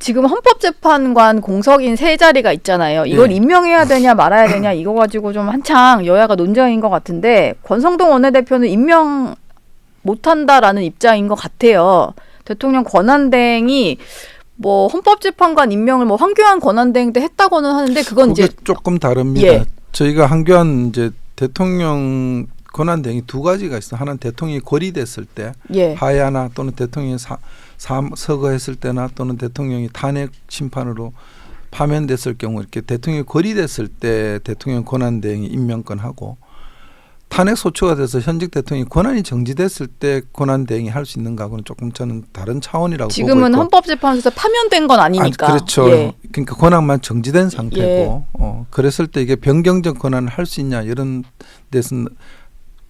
지금 헌법재판관 공석인 세 자리가 있잖아요. 이걸 예. 임명해야 되냐 말아야 되냐 이거 가지고 좀 한창 여야가 논쟁인 것 같은데 권성동 원내대표는 임명 못한다라는 입장인 것 같아요. 대통령 권한대행이 뭐 헌법재판관 임명을 뭐 황교안 권한대행 때 했다고는 하는데 그건 그게 이제 조금 다릅니다. 예. 저희가 황교안 이제 대통령 권한대행이 두 가지가 있어. 하나는 대통령이 고리됐을 때 예. 하야나 또는 대통령이 서거했을 때나 또는 대통령이 탄핵 심판으로 파면됐을 경우 이렇게 대통령이 고리됐을 때 대통령 권한대행이 임명권하고 탄핵 소추가 돼서 현직 대통령이 권한이 정지됐을 때 권한대행이 할 수 있는 거하고는 조금 저는 다른 차원이라고 보고 있고. 지금은 헌법재판소에서 파면된 건 아니니까. 그렇죠. 예. 그러니까 권한만 정지된 상태고 예. 그랬을 때 이게 변경적 권한을 할 수 있냐 이런 데서는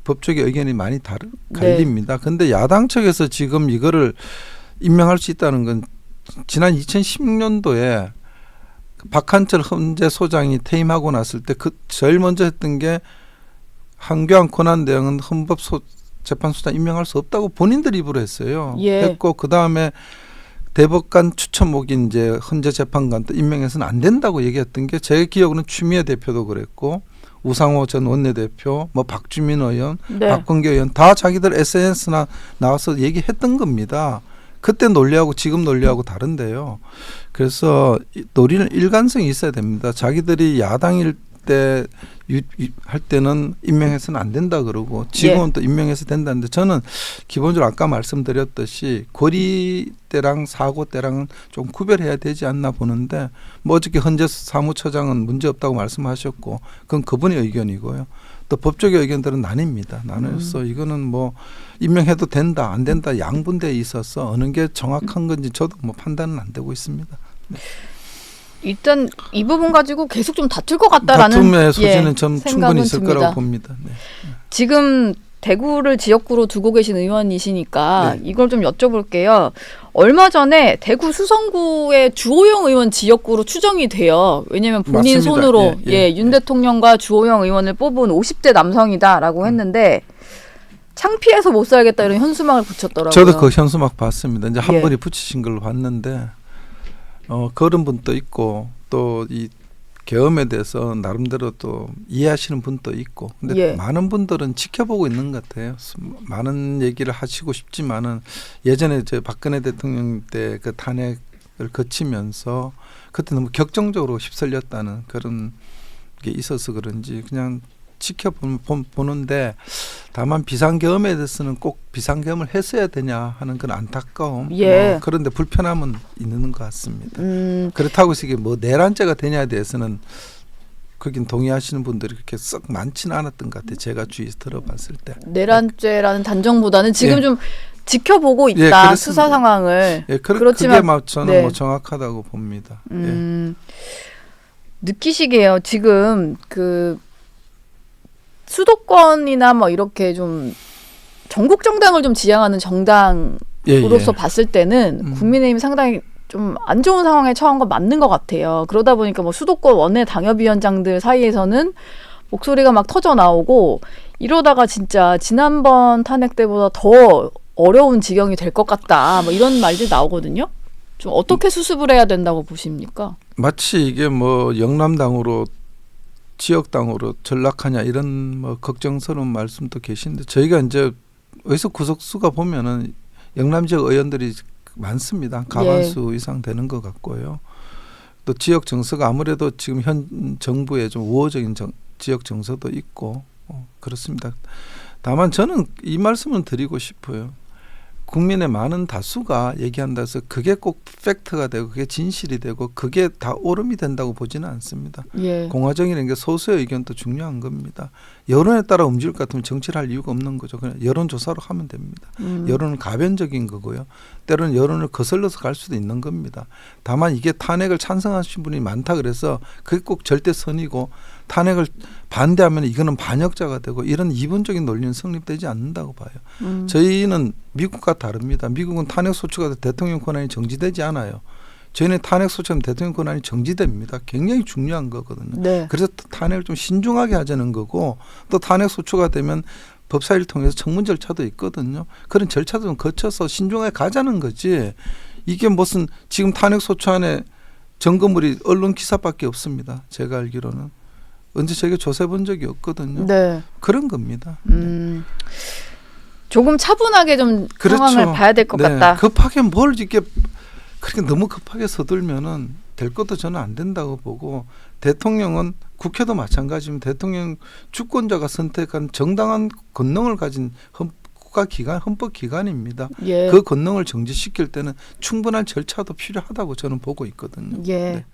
법조계 의견이 많이 갈립니다. 그런데 야당 측에서 지금 이거를 임명할 수 있다는 건 지난 2016년도에 박한철 헌재소장이 퇴임하고 났을 때 그 제일 먼저 했던 게 황교안 권한대행은 헌법재판소장 임명할 수 없다고 본인들 입으로 했어요. 예. 했고 그 다음에 대법관 추천목인 이제 헌재재판관도 임명해서는 안 된다고 얘기했던 게 제 기억으로는 추미애 대표도 그랬고 우상호 전 원내대표, 뭐 박주민 의원, 네. 박근계 의원 다 자기들 SNS나 나와서 얘기했던 겁니다. 그때 논리하고 지금 논리하고 다른데요. 그래서 논리는 일관성이 있어야 됩니다. 자기들이 야당일 때 할 때는 임명해서는 안 된다 그러고 지금은 예. 또 임명해서 된다는데 저는 기본적으로 아까 말씀드렸듯이 고리 때랑 사고 때랑은 좀 구별해야 되지 않나 보는데 뭐 어저께 헌재 사무처장은 문제 없다고 말씀하셨고 그건 그분의 의견이고요. 또 법조계 의견들은 나뉩니다. 나눠서 이거는 뭐 임명해도 된다 안 된다 양분되어 있어서 어느 게 정확한 건지 저도 뭐 판단은 안 되고 있습니다. 네. 일단 이 부분 가지고 계속 좀 다툴 것 같다라는 다툼의 소지는 좀 생각은 충분히 있을 듭니다. 거라고 봅니다. 네. 지금 대구를 지역구로 두고 계신 의원이시니까 네. 이걸 좀 여쭤볼게요. 얼마 전에 대구 수성구의 주호영 의원 지역구로 추정이 돼요. 왜냐하면 본인 맞습니다. 손으로 예. 윤 대통령과 주호영 의원을 뽑은 50대 남성이다라고 했는데 창피해서 못 살겠다 이런 현수막을 붙였더라고요. 저도 그 현수막 봤습니다. 이제 한 예. 분이 붙이신 걸 봤는데 그런 분도 있고 또 이 계엄에 대해서 나름대로 또 이해하시는 분도 있고 근데 예. 많은 분들은 지켜보고 있는 것 같아요. 많은 얘기를 하시고 싶지만은 예전에 저 박근혜 대통령 때 그 탄핵을 거치면서 그때 너무 격정적으로 휩쓸렸다는 그런 게 있어서 그런지 그냥 지켜보는데 다만 비상계엄에 대해서는 꼭 비상계엄을 했어야 되냐 하는 그런 안타까움 예. 그런데 불편함은 있는 것 같습니다. 그렇다고 해서 이게 뭐 내란죄가 되냐에 대해서는 거긴 동의하시는 분들이 그렇게 썩 많지는 않았던 것 같아요. 제가 주위에서 들어봤을 때. 내란죄라는 단정보다는 지금 예. 좀 지켜보고 있다. 그렇습니다. 수사 상황을. 예, 그렇지만 그게 막 저는 네. 뭐 정확하다고 봅니다. 예. 느끼시게요. 지금 그 수도권이나 뭐 이렇게 좀 전국 정당을 좀 지향하는 정당으로서 봤을 때는 국민의힘이 상당히 좀 안 좋은 상황에 처한 건 맞는 것 같아요. 그러다 보니까 뭐 수도권 원내 당협위원장들 사이에서는 목소리가 막 터져 나오고 이러다가 진짜 지난번 탄핵 때보다 더 어려운 지경이 될 것 같다. 뭐 이런 말들 나오거든요. 좀 어떻게 수습을 해야 된다고 보십니까? 마치 이게 뭐 영남당으로 지역당으로 전락하냐 이런 뭐 걱정스러운 말씀도 계신데 저희가 이제 어디서 구석수가 보면은 영남 지역 의원들이 많습니다. 과반수 이상 되는 것 같고요. 또 지역 정서가 아무래도 지금 현 정부의 좀 우호적인 지역 정서도 있고 그렇습니다. 다만 저는 이 말씀은 드리고 싶어요. 국민의 많은 다수가 얘기한다 해서 그게 꼭 팩트가 되고 그게 진실이 되고 그게 다 옳음이 된다고 보지는 않습니다. 예. 공화정이라는 게 소수의 의견도 중요한 겁니다. 여론에 따라 움직일 것 같으면 정치를 할 이유가 없는 거죠. 그냥 여론조사로 하면 됩니다. 여론은 가변적인 거고요. 때로는 여론을 거슬러서 갈 수도 있는 겁니다. 다만 이게 탄핵을 찬성하신 분이 많다 그래서 그게 꼭 절대선이고 탄핵을 반대하면 이거는 반역자가 되고 이런 이분적인 논리는 성립되지 않는다고 봐요. 저희는 미국과 다릅니다. 미국은 탄핵 소추가 돼도 대통령 권한이 정지되지 않아요. 저희는 탄핵 소추하면 대통령 권한이 정지됩니다. 굉장히 중요한 거거든요. 네. 그래서 탄핵을 좀 신중하게 하자는 거고 또 탄핵 소추가 되면 법사위를 통해서 청문 절차도 있거든요. 그런 절차도 좀 거쳐서 신중하게 가자는 거지. 이게 무슨 지금 탄핵소추안에 증거물이 언론 기사밖에 없습니다. 제가 알기로는. 언제 저게 조사해 본 적이 없거든요. 네. 그런 겁니다. 조금 차분하게 좀 그렇죠. 상황을 봐야 될 것 같다. 급하게 뭘 이렇게 그렇게 너무 급하게 서둘면은 될 것도 저는 안 된다고 보고 대통령은 국회도 마찬가지입니다. 대통령 주권자가 선택한 정당한 권능을 가진 국가기관, 헌법기관입니다. 예. 그 권능을 정지시킬 때는 충분한 절차도 필요하다고 저는 보고 있거든요. 예. 네.